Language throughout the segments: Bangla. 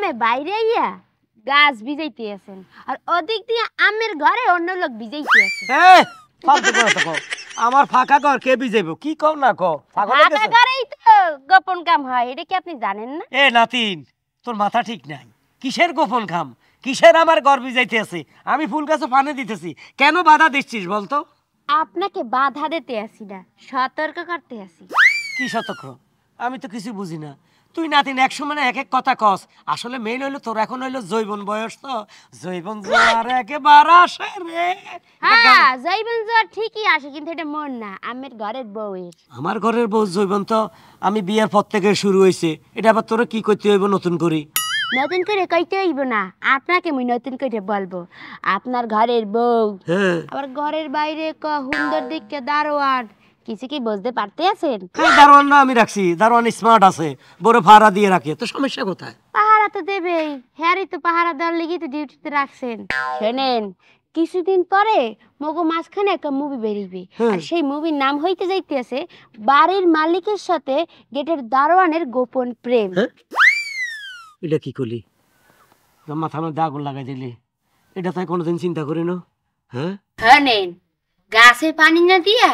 আপনি বাইরে আইয়া গাছ ভিজাইতে আছেন আর ওদিক দিয়ে আমের ঘরে অন্য লোক ভিজাইতে আছে। ফালতু কথা কও। আমার ফাঁকা ঘর কে ভিজাইবো? কি কও না কও? ফাঁকা ঘরেই তো গোপন কাম হয়, এটা কি আপনি জানেন না? এ নাতিন, তোর মাথা ঠিক নাই। কিসের গোপন কাম? কিসের আমার ঘর ভিজাইতে আছে? আমি ফুল গাছে পানি দিতেছি, কেন বাধা দিচ্ছিস বলতো? আপনাকে বাধা দিতে আসি না, সতর্ক করতে আসি। কি সতর্ক? আমি তো কিছু বুঝি না। তুই নাতিন এক সময় এক এক কথা কস। আসলে মেইন হইলো তোর এখন হইলো জৈবন বয়স, তো জৈবন জোয়ার একেবারে আসে রে। হ্যাঁ, জৈবন জোয়ার ঠিকই আসে, কিন্তু এটা মন না, আমের ঘরের বউয়ের। আমার ঘরের বউ জৈবন তো আমি বিয়ের পর থেকে শুরু হয়েছে। এটা আবার তোরা কি করতে হইব নতুন করে? নতুন করে কইতে হইব না, আপনাকে আমি নতুন করে বলবো। আপনার ঘরের বউ আবার ঘরের বাইরে হুন্দর দিকে দারোয়ান, কিছু কি বুঝতে পারতে আছেন? দারোয়ান না আমি রাখছি, দারোয়ান স্মার্ট আছে, বড় ভাড়া দিয়ে রাখে। তো সমস্যা কোথায়? পাহারা তো দেবেই, হ্যারি তো পাহারা দেওয়ার লেগে তো ডিউটিতে রাখছেন। শোনেন, কিছুদিন পরে মগো মাঝখানে একটা মুভি বেরিয়েবে, আর সেই মুভির নাম হইতে যাইতেছে বাড়ির মালিকের সাথে গেটের দারোয়ানের গোপন প্রেম। এটা কি করলি? মাথার মধ্যে আগুন লাগাই দিলি। এটা তাই কোনোদিন চিন্তা করি না। শোনেন, গাছে পানি না দিয়া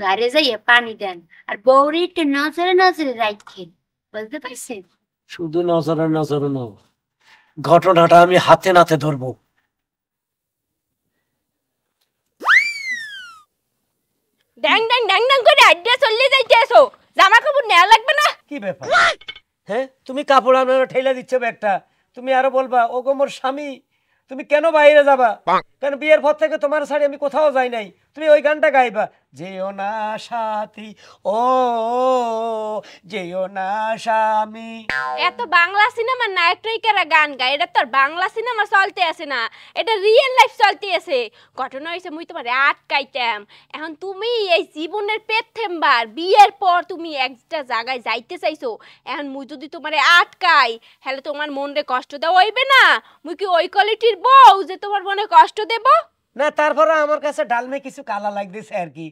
ঘরে যাইয়া পানি দেন, আর বউরে একটু নজরে নজরে রাখেন, বুঝতে পারছেন? শুধু নজরে নজরে ন, ঘটনাটা আমি হাতে নাতে ধরবো। ড্যাং ড্যাং ড্যাং ড্যাং করে আড্ডা চলে যাইতেছো, জামা কাপড় নেওয়া লাগবে না? কি ব্যাপার? তুমি কাপড় আপনারা ঠেলা দিচ্ছ ব্যাগটা, তুমি আরো বলবা ও গো মোর স্বামী, তুমি কেন বাইরে যাবা? কেন বিয়ের পর থেকে তোমার সাথে আমি কোথাও যাই নাই, তুমি ওই গানটা গাইবা, যেও না সাথী ও যেও না স্বামী। এত বাংলা সিনেমার নায়করা গান গায়, এটা তোর বাংলা সিনেমা চলতে আছে না, এটা রিয়েল লাইফ চলতে আছে। ঘটনা হয়েছে মুই তোমার আটকাইতাম, এখন তুমি এই জীবনের প্রথমবার বিয়ের পর তুমি একটা জায়গায় যাইতে চাইছো, এখন মুই যদি তোমারে আটকাই হলে তোমার মনে কষ্ট দেওয়া হইবে না? মুই কি ওই কোয়ালিটির বউ যে তোমার মনে কষ্ট দেব? না, তারপরে আমার কাছে ডালমে কিছু কালা লাগতেছে আর কি,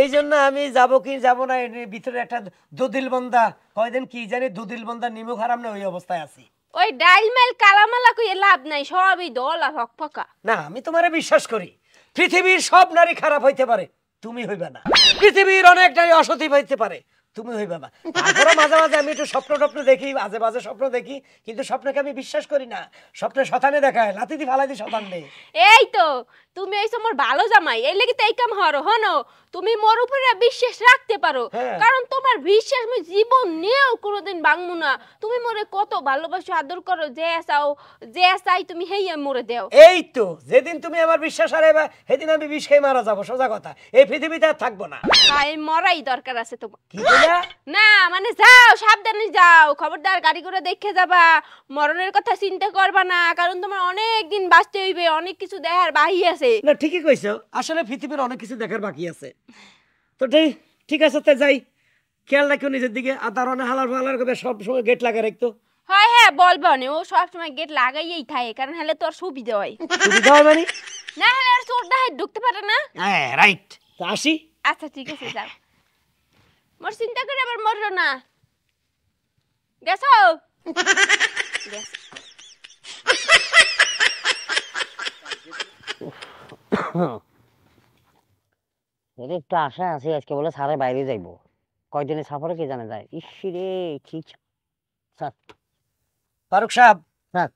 এই জন্য আমি যাব কি যাব না, এর ভিতরে একটা দুদিল বন্দা, কয়দিন কি জানি দুদিল বন্দা নিমুখ হারাম না, ওই অবস্থায় আছি। ওই ডাইলমেল কালামালা কই লাভ নাই, সবই দলা হকফকা। না, আমি তোমারে বিশ্বাস করি, পৃথিবীর সব নারী খারাপ হইতে পারে, তুমি হইবা না। পৃথিবীর অনেক নারী অসতী হইতে পারে, তুমি হইবা না। তারপরে মাঝে মাঝে আমি একটু স্বপ্ন দেখি, আজে বাজে স্বপ্ন দেখি, কিন্তু স্বপ্নকে আমি বিশ্বাস করি না। স্বপ্নে শতানে দেখায়, লাথি দি ফালাই দি শতান নেই। এই তো তুমি এইসব মোর ভালো জামাই, এই লাগি তো এই কাম হরো হনো, তুমি মোর উপরে বিশ্বাস রাখতে পারো, কারণ তোমার বিশ্বাস আমি জীবন নিয়েও কোনোদিন ভাঙবো না। তুমি মোরে কত ভালোবাসো, আদর করো, যে চাও যে চাই তুমি হেই মোরে দেও। এই তো যেদিন তুমি আমার বিশ্বাস হারাইবা সেদিন আমি বিষ খেয়ে মারা যাবো, সোজা কথা। এই পৃথিবীতে আর থাকবো না। এই মরাই দরকার আছে তোমার। কি বলা? না মানে যাও, সাবধানে যাও, খবরদার গাড়ি করে দেখে যাবা, মরণের কথা চিন্তা করবা না, কারণ তোমার অনেক দিন বাঁচতে হইবে, অনেক কিছু দেখার বাকি আছে। না, ঠিকই কইছো, আসলে পৃথিবীর অনেক কিছু দেখার বাকি আছে। তো ঠিক আছে, তো যাই, খেয়াল রাখিও নিজের দিকে। আর দারোয়ানে হালার ফালার করে সব সময় গেট লাগা রাখতো। হ্যাঁ হ্যাঁ বলবো না, ও সবসময় গেট লাগাইয়েই থাকে, কারণ হলে তোর সুবিধা হয়। সুবিধা হয় মানে? না হলে আর চোর ডাকাত ঢুকতে পারে না। হ্যাঁ রাইট, তো আসি। আচ্ছা ঠিক আছে, যাও। মোর চিন্তা করে আবার মরলো না, গেছো? একটু আশা আছে, আজকে বলে সারে বাইরে যাইবো, কয়দিনের সফরে কে জানে যায়। ইসরে কি ফারুক সাহেব, স্যার।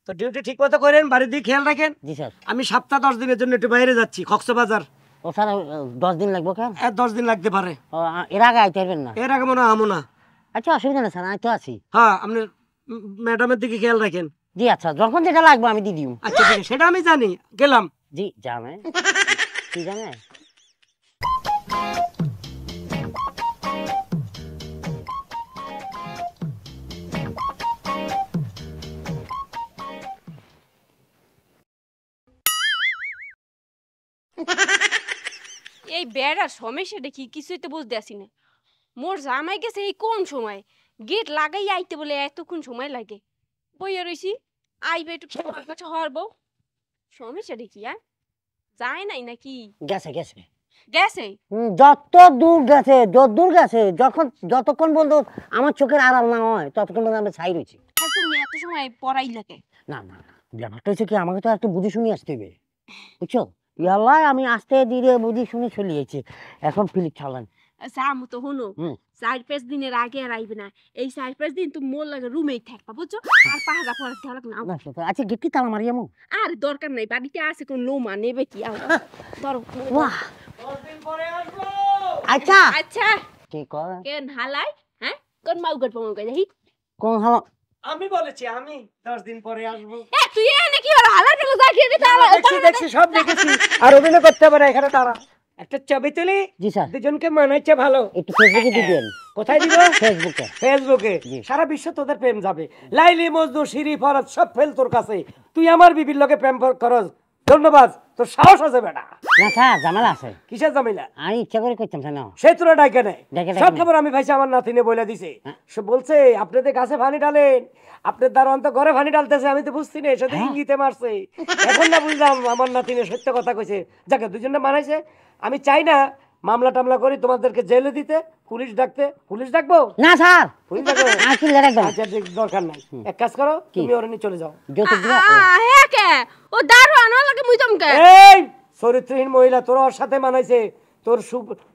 তো ডিউটি ঠিক মতো করেন, বাড়ির দিকে খেয়াল রাখেন। জি স্যার। আমি সপ্তাহ 10 দিনের জন্য একটু বাইরে যাচ্ছি, কক্সবাজার। ও স্যার, 10 দিন লাগবে কেন? 10 দিন লাগতে পারে। এর আগে আইতে পারবেন না? এর আগে মনে হয় আমো না। আচ্ছা, অসুবিধা নেই স্যার, আমি তো আছি। হ্যাঁ, আপনি ম্যাডামের দিকে খেয়াল রাখেন। জি আচ্ছা, যখন যেটা লাগবে আমি দিয়ে দিব। আচ্ছা ঠিক আছে, সেটা আমি জানি, গেলাম। জি জানে কি জানে। এই বেড়ার সমস্যাটা কি কিছুই তো বুঝতে আসি না। মোর জামাই গেছে এই কোন সময়, গেট লাগাই আইতে বলে এতক্ষণ সময় লাগে, বইয়া রইছি, আইবে একটু কাছে হরবো। সমস্যাটা কি? যায় নাই নাকি? গেছে গেছে গেছে? যত দূর গেছে, যত দূর গেছে, যতক্ষণ বলতো আমার চোখের আড়াল না হয় ততক্ষণ বলতে আমরা ছাই রয়েছি। তুমি এত সময় পড়াই লাগে? না না না, ব্যাপারটা হচ্ছে কি আমাকে তো একটু বুঝে শুনে আসতে হবে, বুঝছো? ইয়াল্লা আমি আস্তে ধীরে বুঝে শুনে চলিয়েছি, এখন ফিলিপ চালান। আচ্ছা আমু তো হনো, হুম। 4-5 দিনের আগে আর আইবে না। এই 4-5 দিন তুমি মোর লাগে রুমেই থাকবা, বুঝছো? আর পাহারা পড়া দেওয়া লাগবে না। না সত্যি, আচ্ছা গেটটি তালা মারি আমু। আর দরকার নাই, বাড়িতে আছে কোন লোমা নেবে কি আও ধরো। বাহ, 10 দিন পরে আসবো। আচ্ছা আচ্ছা কি কর কেন হালাই? হ্যাঁ কোন মাউগট পামুগা যাই? কোন হালা? আমি বলেছি আমি 10 দিন পরে আসবো। এ তুই এনে কি আর হালাই দিল যা খেয়ে দিতে আলো দেখছি দেখছি সব দেখেছি। আর অভিনয় করতে পারে এখানে তারা। একটা ছবি তুলি, জি স্যার, দুজনকে মানাইছে ভালো। একটু ফেসবুকে দিবেন। কোথায় দিব? ফেসবুকে। ফেসবুকে। জি। সারা বিশ্ব তোদের প্রেম যাবে। লাইলি মজনু শিরি ফরাজ সব ফেল তোর কাছে। তুই আমার বিবির লগে প্রেম করস। ধন্যবাদ, তোর সাহস আছে বেটা। না স্যার ঝামেলা আছে, কিসের জামিলা? আমি ইচ্ছা করে করতাম স্যার না। সে তোরা ডাইকে নেয়। ডাইকে সব নেয়। খবর আমি ভাইসা আমার নাতিনে বলে দিছে। হ্যাঁ। সে বলছে আপনাদের গাছে পানি ঢালেন, আপনার দারোয়ান তো ঘরে পানি ঢালতেছে, আমি তো বুঝছি না, সাথে হ্যাঁ। ইঙ্গিতে মারছে। এখন না বুঝলাম আমার নাতিনে সত্য কথা কইছে। যাকে দুজনে মানাইছে। আমি চাই না মামলা টামলা করি তোমাদেরকে জেলে দিতে, পুলিশ ডাকতে। পুলিশ ডাকবো? না স্যার, পুলিশ ডাকবো? আর কি রাখবেন? আচ্ছা দরকার নাই, এক কাজ করো, তুমি ওরে নিয়ে চলে যাও। যৌতুক দিবা? হে কে ও দারু আনো লাগে মুইতাম কে? এই চরিত্রহীন মহিলা, তোর ওর সাথে মানাইছে।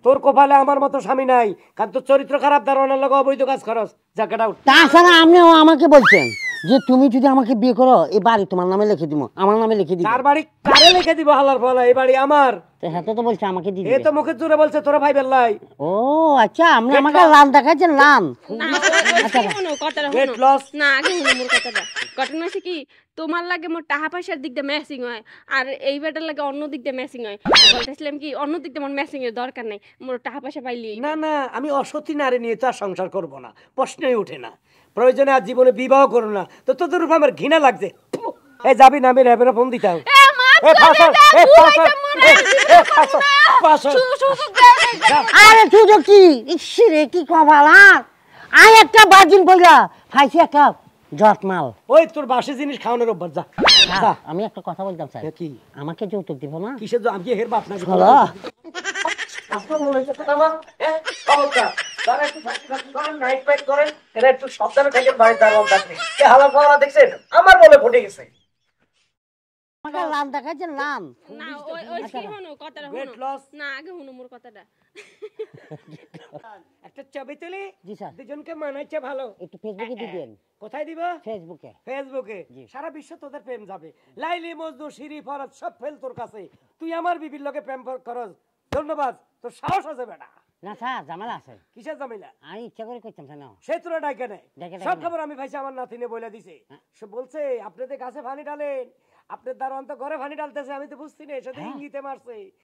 তোর কপালে আমার মতো স্বামী নাই, কারণ তোর চরিত্র খারাপ, দারোয়ানের লগে অবৈধ কাজ করস। যা গেট আউট। তাছাড়া আপনিও আমাকে বলছেন যে তুমি যদি আমাকে বিয়ে করো এই বাড়ি তোমার নামে লিখে দিব, আমার নামে লিখে দিব। কার বাড়ি কারে লিখে দিব হালার ফলা? এই বাড়ি আমার। হ্যাঁ তো বলছে আমাকে দিয়ে এ দিবে। তো মুখের জোরে বলছে তোরা ভাই বেল্লাই। ও আচ্ছা, আপনি আমাকে লাল দেখাচ্ছেন, লাল। না আচ্ছা, ওই হনো কথাটা Weight হনো loss? না আগে হনো মোর কথাটা। ঘটনা হচ্ছে কি তোমার লাগে মোর টাকা পয়সার দিক দিয়ে ম্যাচিং হয়, আর এই বেটার লাগে অন্য দিক দিয়ে ম্যাচিং হয়। বলতেছিলাম কি অন্য দিক দিয়ে মোর ম্যাচিং এর দরকার নাই, মোর টাকা পয়সা পাইলি। না না, আমি অসতী নারী নিয়ে তো আর সংসার করবো না, প্রশ্নই ওঠে না। প্রয়োজনে আর জীবনে বিবাহ করো না, তো তোদের উপর আমার ঘৃণা লাগছে। এই যাবি না, আমি র্যাবের ফোন দিতাম। এ মাফ করে দে, ভুল হইছে মোর। সুযোগ দাও না। আরে সুযোগ কি? ইসি রে কি কপাল! আর একটা বাজিন বইলা খাইছি একটা জটমাল। ওই তোর বাসি জিনিস খাওয়ানোর অভ্যাস, যা যা। আমি একটা কথা বলতাম স্যার, কি? আমাকে যৌতুক দিব না? কিসের আমি কি হের বাপ নাকি? হলো আপনার মনে হচ্ছে তো আমার, খবরদার। তারা একটু করেন, নাইট ফাইট করেন, এরা একটু সাবধানে থাকেন, বাড়ির দারোয়ান থাকলে। কে হালাল ফালা দেখছেন? আমার বলে ফুটে গেছে। আমাকে লাল দেখাচ্ছেন, লাল। না ওই কি হনো কথাটা Weight হনো loss? না আগে হনো মোর কথাটা। একটা ছবি তুলি, জি স্যার, দুজনকে মানাইছে ভালো। একটু ফেসবুকে দিবেন। কোথায় দিব? ফেসবুকে। ফেসবুকে। জি। সারা বিশ্ব তোদের প্রেম যাবে। লাইলি মজনু শিরি ফরাজ সব ফেল তোর কাছে। তুই আমার বিবির লগে প্রেম করস। ধন্যবাদ, তোর সাহস আছে বেটা। না স্যার ঝামেলা আছে, কিসের জামিলা? আমি ইচ্ছা করে করতাম স্যার না। সে তোরা ডাইকে নেয়। ডাইকে সব নেয়। খবর আমি ভাইসা আমার নাতিনে বলে দিছে। সে বলছে আপনাদের গাছে পানি ঢালেন, আপনার দারোয়ান তো ঘরে পানি ঢালতেছে, আমি তো বুঝছি না, সাথে হ্যাঁ। ইঙ্গিতে মারছে।